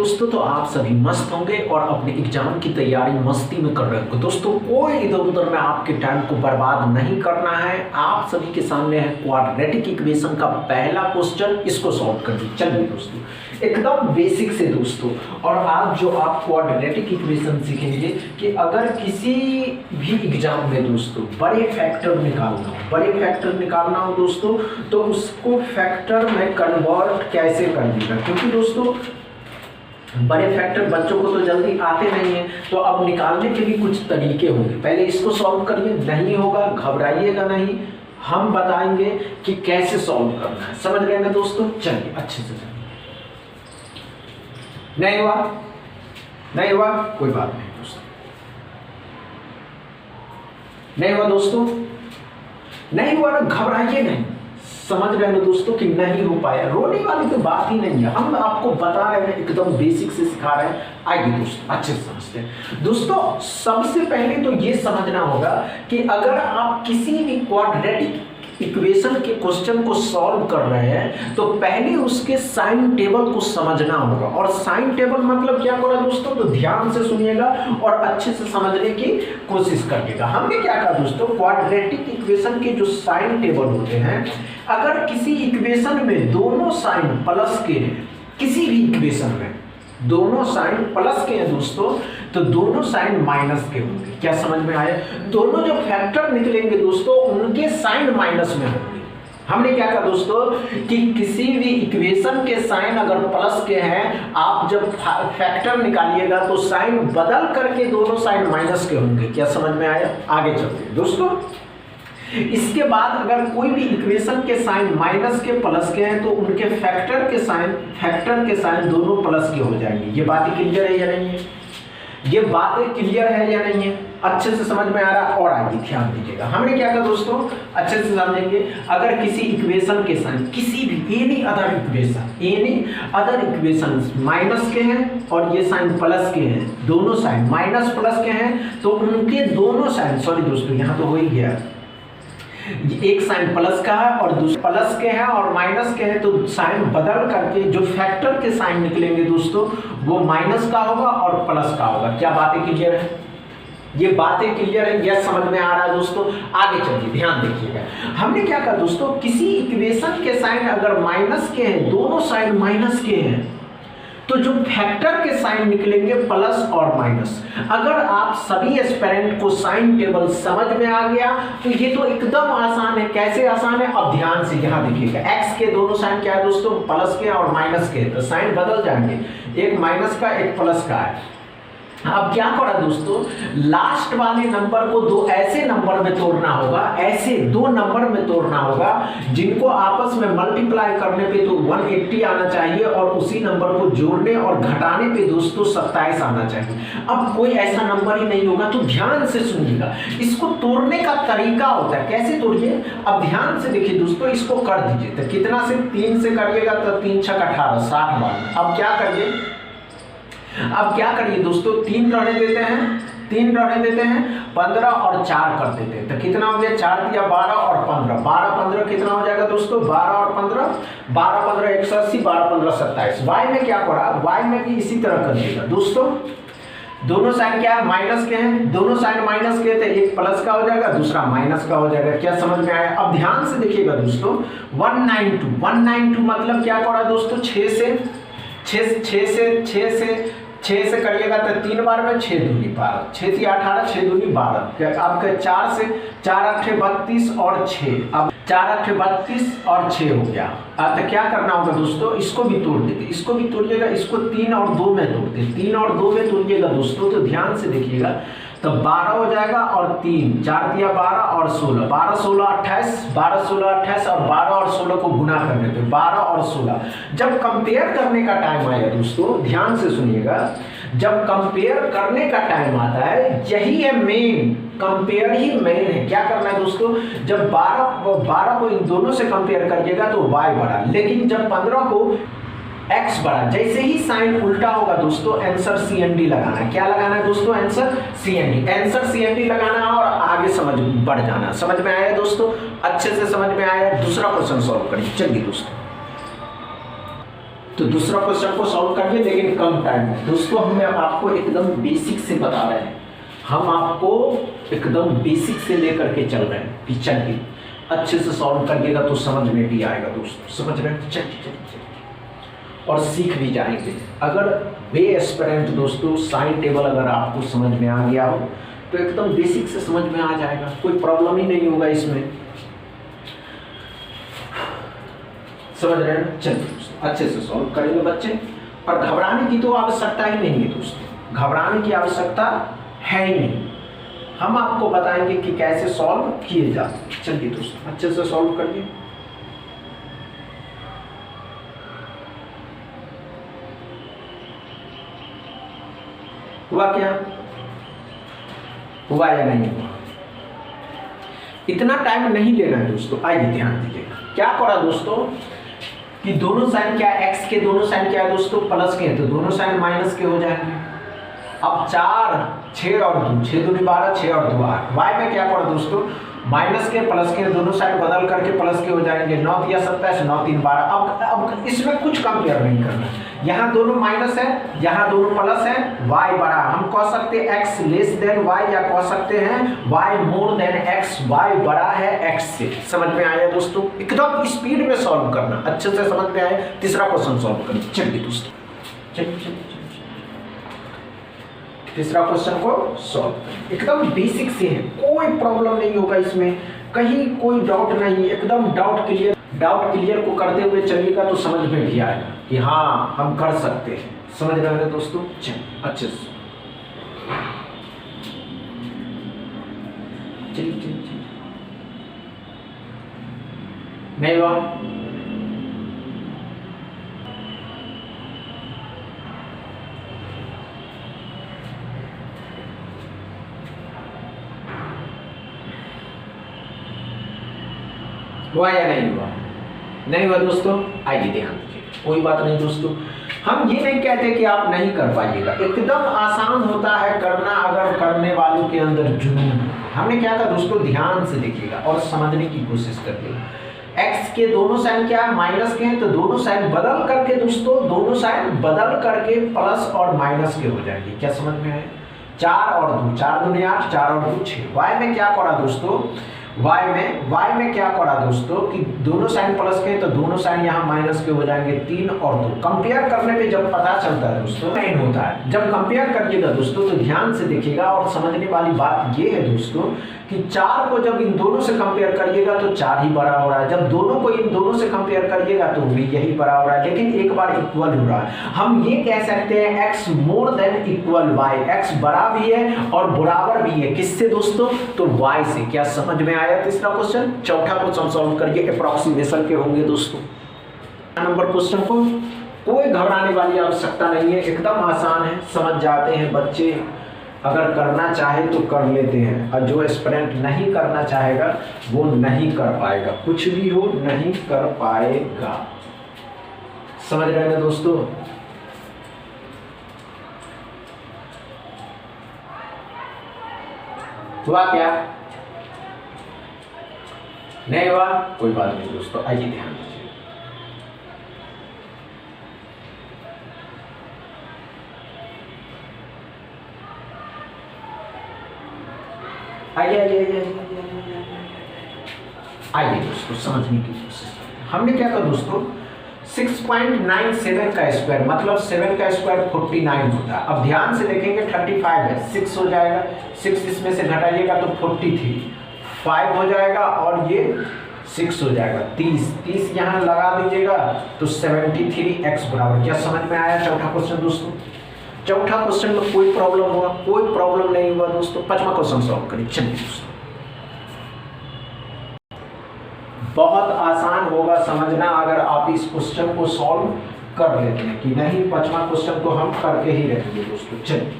दोस्तों, तो आप सभी मस्त होंगे और अपने एग्जाम की तैयारी मस्ती में कर रहे होंगे। दोस्तों कोई इधर उधर में आपके टाइम को बर्बाद नहीं करना है। आप सभी के सामने है क्वाड्रेटिक इक्वेशन का पहला क्वेश्चन, इसको सॉल्व करना। चलिए दोस्तों, एकदम बेसिक से दोस्तों। और आज जो आप क्वाड्रेटिक इक्वेशन सीखेंगे कि अगर किसी भी एग्जाम में दोस्तों बड़े फैक्टर निकालना हो दोस्तों, तो उसको फैक्टर में कन्वर्ट कैसे कर देगा, क्योंकि दोस्तों बड़े फैक्टर बच्चों को तो जल्दी आते नहीं है, तो अब निकालने के भी कुछ तरीके होंगे। पहले इसको सॉल्व करिए, नहीं होगा घबराइएगा नहीं, हम बताएंगे कि कैसे सॉल्व करना है। समझ गए ना दोस्तों? चलिए अच्छे से चलिए। नहीं हुआ कोई बात नहीं दोस्तों, नहीं हुआ दोस्तों, नहीं हुआ ना, घबराइए नहीं। समझ रहे हैं दोस्तों कि नहीं हो पाया, रोने वाली तो बात ही नहीं है। हम आपको बता रहे हैं, एकदम बेसिक से सिखा रहे हैं। आइए दोस्तों अच्छे से समझते हैं। दोस्तों सबसे पहले तो ये समझना होगा कि अगर आप किसी भी क्वाड्रेटिक इक्वेशन के क्वेश्चन को सॉल्व कर रहे हैं तो पहले उसके साइन टेबल को समझना होगा। और साइन टेबल मतलब क्या होगा दोस्तों, तो ध्यान से सुनिएगा और अच्छे से समझने की कोशिश करिएगा। हमने क्या कहा दोस्तों, क्वाड्रेटिक इक्वेशन के जो साइन टेबल होते हैं, अगर किसी इक्वेशन में दोनों साइन प्लस के हैं, किसी भी इक्वेशन में दोनों साइन प्लस के हैं दोस्तों, तो दोनों साइन माइनस के होंगे। क्या समझ में आया? दोनों जो फैक्टर निकलेंगे दोस्तों, उनके साइन माइनस में होंगे। हमने क्या कहा दोस्तों कि किसी भी इक्वेशन के साइन अगर प्लस के हैं, आप जब फैक्टर निकालिएगा तो साइन बदल करके दोनों साइन माइनस के होंगे। क्या समझ में आया? आगे चलते हैं दोस्तों। इसके बाद अगर कोई भी इक्वेशन के साइन माइनस के प्लस के हैं तो उनके फैक्टर के साइन दोनों प्लस के हो जाएंगे। ये बातें क्लियर है या नहीं है? ये बातें क्लियर है या नहीं है? अच्छे से समझ में आ रहा है? और आगे ध्यान दीजिएगा। हमने क्या कहा दोस्तों, अच्छे से समझेंगे। अगर किसी इक्वेशन के साइन, किसी भी एनी अदर इक्वेशन माइनस के हैं और ये साइन प्लस के हैं, दोनों साइन माइनस प्लस के हैं, तो उनके दोनों साइन, सॉरी दोस्तों यहाँ तो हो ही गया, एक साइन प्लस का है और दूसरा प्लस के हैं और माइनस के हैं, तो साइन बदल करके जो फैक्टर के साइन निकलेंगे दोस्तों वो माइनस का होगा और प्लस का होगा। क्या बातें क्लियर है? ये बातें क्लियर है? यह समझ में आ रहा है दोस्तों? आगे चलिए ध्यान देखिएगा। हमने क्या कहा दोस्तों, किसी इक्वेशन के साइन अगर माइनस के हैं, दोनों साइन माइनस के हैं, तो जो फैक्टर के साइन निकलेंगे प्लस और माइनस। अगर आप सभी एस्पिरेंट को साइन टेबल समझ में आ गया तो ये तो एकदम आसान है। कैसे आसान है? अब ध्यान से यहाँ देखिएगा। एक्स के दोनों साइन क्या है दोस्तों, प्लस के और माइनस के, तो साइन बदल जाएंगे, एक माइनस का एक प्लस का है। अब क्या करा दोस्तों, लास्ट वाले नंबर को दो ऐसे नंबर में तोड़ना होगा, ऐसे दो नंबर में तोड़ना होगा जिनको आपस में मल्टीप्लाई करने पे तो 180 आना चाहिए और उसी नंबर को जोड़ने और घटाने पे दोस्तों 27 आना चाहिए। अब कोई ऐसा नंबर ही नहीं होगा, तो ध्यान से सुनिएगा। इसको तोड़ने का तरीका होता है, कैसे तोड़िए? अब ध्यान से देखिए दोस्तों, इसको कर दीजिए। तो कितना से 3 से करिएगा तो 3 6 18 60 बार। अब क्या करिए दोस्तों, 3 रहने देते हैं, 15 और 4 कर देते हैं, तो कितना हो गया? 4 दिया 12 और 15, 12 15 कितना हो जाएगा दोस्तों? 12 और 15 180, 12 15 27। वाई में क्या करा, वाई में भी इसी तरह कर देगा दोस्तों। दोनों साइन क्या है? माइनस के हैं, दोनों साइन माइनस के, तो एक प्लस का हो जाएगा, दूसरा माइनस का हो जाएगा। क्या समझ में आया? अब ध्यान से देखिएगा दोस्तों, 192 मतलब क्या करा दोस्तों, 6 से करिएगा तो 3 बार में 6 दूनी 12, 6 से 18, 6 दूनी 12। आपका 4 से 4 8 32 और 6, अब 4 8 32 और 6 हो गया। तो क्या करना होगा दोस्तों, इसको भी तोड़ देते, इसको भी तोड़िएगा, इसको 3 और 2 में तोड़ते, 3 और 2 में तोड़िएगा दोस्तों। तो ध्यान से देखिएगा, तो 12 हो जाएगा और 3, 4 दिया 12 और 16, 12 16 28, 12 16 28 और 12 और 16 को गुना कर देते, 12 और 16। जब कंपेयर करने का टाइम आएगा दोस्तों, ध्यान से सुनिएगा, जब कंपेयर करने का टाइम आता है, यही है मेन, कंपेयर ही मेन है। क्या करना है दोस्तों, जब 12 को इन दोनों से कंपेयर करिएगा तो y बढ़ा, लेकिन जब 15 को x बढ़ा। जैसे ही साइन उल्टा होगा दोस्तों, आंसर CND लगाना है। क्या लगाना है दोस्तों? आंसर CND लगाना है और आगे समझ बढ़ जाना। समझ में आया दोस्तों? अच्छे से समझ में आया? दूसरा क्वेश्चन सॉल्व करिए। चलिए दोस्तों, तो दूसरा क्वेश्चन को सॉल्व करिए लेकिन कम टाइम में। दोस्तों हम आपको एकदम बेसिक से बता रहे हैं, हम आपको एकदम बेसिक से लेकर के चल रहे हैं कि चलिए अच्छे से सॉल्व करिएगा तो समझ में भी आएगा दोस्तों, समझ रहे हैं? चलिए और सीख भी जाएंगे। अगर बे एस्पिरेंट दोस्तों साइन टेबल अगर आपको समझ में आ गया हो तो एकदम बेसिक से समझ में आ जाएगा, कोई प्रॉब्लम ही नहीं होगा इसमें, समझ रहे हैं? चलिए अच्छे से सॉल्व करेंगे बच्चे, और घबराने की तो आवश्यकता ही नहीं है दोस्तों, घबराने की आवश्यकता है ही नहीं। हम आपको बताएंगे कि कैसे सॉल्व किए जाते हैं। चलिए दोस्तों अच्छे से सॉल्व करिए। हुआ क्या? हुआ या नहीं हुआ? इतना टाइम नहीं लेना है दोस्तों। आइए ध्यान दीजिएगा, क्या करा दोस्तों कि दोनों साइन क्या, x के दोनों साइन क्या है दोस्तों, प्लस के हैं, तो दोनों साइन माइनस के हो जाएंगे। अब 4 6 और 2, 6 दूनी 12, 6 और 2 8। y में क्या पड़ा दोस्तों, माइनस के प्लस के, दोनों साइड बदल करके प्लस के हो जाएंगे। 9 या 27, 9 3 12। अब इसमें कुछ कंपेयर नहीं करना, यहाँ दोनों माइनस है, यहाँ दोनों प्लस है, y बड़ा, हम कह सकते हैं x लेस देन y, या कह सकते हैं y more than x, y बड़ा है x से। समझ में आया दोस्तों? एकदम स्पीड में सॉल्व करना, अच्छे से समझ में आया। तीसरा क्वेश्चन सॉल्व करिए। चलिए दोस्तों चलिए तीसरा क्वेश्चन को सॉल्व एकदम बेसिक से है, कोई प्रॉब्लम नहीं होगा इसमें, कहीं कोई डाउट नहीं, एकदम डाउट क्लियर को करते हुए चलिएगा तो समझ में भी आएगा कि हाँ हम कर सकते हैं। समझ रहे हैं दोस्तों? चलिए अच्छे से चलिए नहीं हुआ? हुआ या नहीं हुआ? नहीं हुआ दोस्तों। आइए ध्यान दीजिए, कोई बात नहीं दोस्तों, हम ये नहीं कहते कि आप नहीं कर पाइएगा, एकदम आसान होता है करना अगर करने वालों के अंदर जुनून हो। हमने क्या कहा दोस्तों, ध्यान से देखिएगा और समझने की कोशिश करिएगा। x के दोनों साइन क्या है, माइनस के हैं, तो दोनों साइन बदल करके दोस्तों, दोनों साइन बदल करके प्लस और माइनस के हो जाएंगे। क्या समझ में आए? 4 और 2, 4 दूनी 8, 4 और 2 6। y में क्या करा दोस्तों, y में क्या करा दोस्तों कि दोनों साइन प्लस के, तो दोनों साइन यहाँ माइनस के हो जाएंगे। 3 और 2 कंपेयर करने पे जब पता चलता है दोस्तों, नहीं होता है। जब कंपेयर करिएगा दोस्तों तो ध्यान से देखिएगा, और समझने वाली बात ये है दोस्तों कि 4 को जब इन दोनों से कंपेयर करिएगा तो 4 ही बड़ा हो रहा है, जब दोनों को इन दोनों से कंपेयर करिएगा तो भी यही बड़ा हो रहा है, लेकिन एक बार इक्वल हो रहा है। हम ये कह सकते हैं x more than equal y, x बड़ा भी है और बराबर भी है, किससे दोस्तों, तो y से। क्या समझ में आया तीसरा क्वेश्चन? चौथा क्वेश्चन सॉल्व करिए, अप्रोक्सीमेशन के होंगे दोस्तों। नंबर क्वेश्चन को कोई घबराने वाली आवश्यकता नहीं है, एकदम आसान है, समझ जाते हैं बच्चे। अगर करना चाहे तो कर लेते हैं, और जो एस्पिरेंट नहीं करना चाहेगा वो नहीं कर पाएगा, कुछ भी हो नहीं कर पाएगा। समझ रहे हैं दोस्तों? हुआ क्या? नहीं हुआ? कोई बात नहीं दोस्तों, आइए ध्यान दीजिए। आइए दोस्तों समझने की कोशिश करें। हमने क्या कहा दोस्तों, 6.97 का स्क्वायर मतलब 7 का स्क्वायर 49 होता है। अब ध्यान से देखेंगे 35 है, 6 हो जाएगा, 6 इसमें से घटाइएगा तो 43, 5 हो जाएगा और ये 6 हो जाएगा, 30 यहाँ लगा दीजिएगा तो 73x बराबर। क्या समझ में आया चौथा क्वेश्चन दोस्तों? चौथा क्वेश्चन में कोई प्रॉब्लम हुआ? कोई प्रॉब्लम नहीं हुआ दोस्तों। पांचवा क्वेश्चन सॉल्व करिए। चलिए दोस्तों, बहुत आसान होगा समझना अगर आप इस क्वेश्चन को सॉल्व कर लेते हैं कि नहीं। पांचवा क्वेश्चन तो हम करके ही रहेंगे दोस्तों। चलिए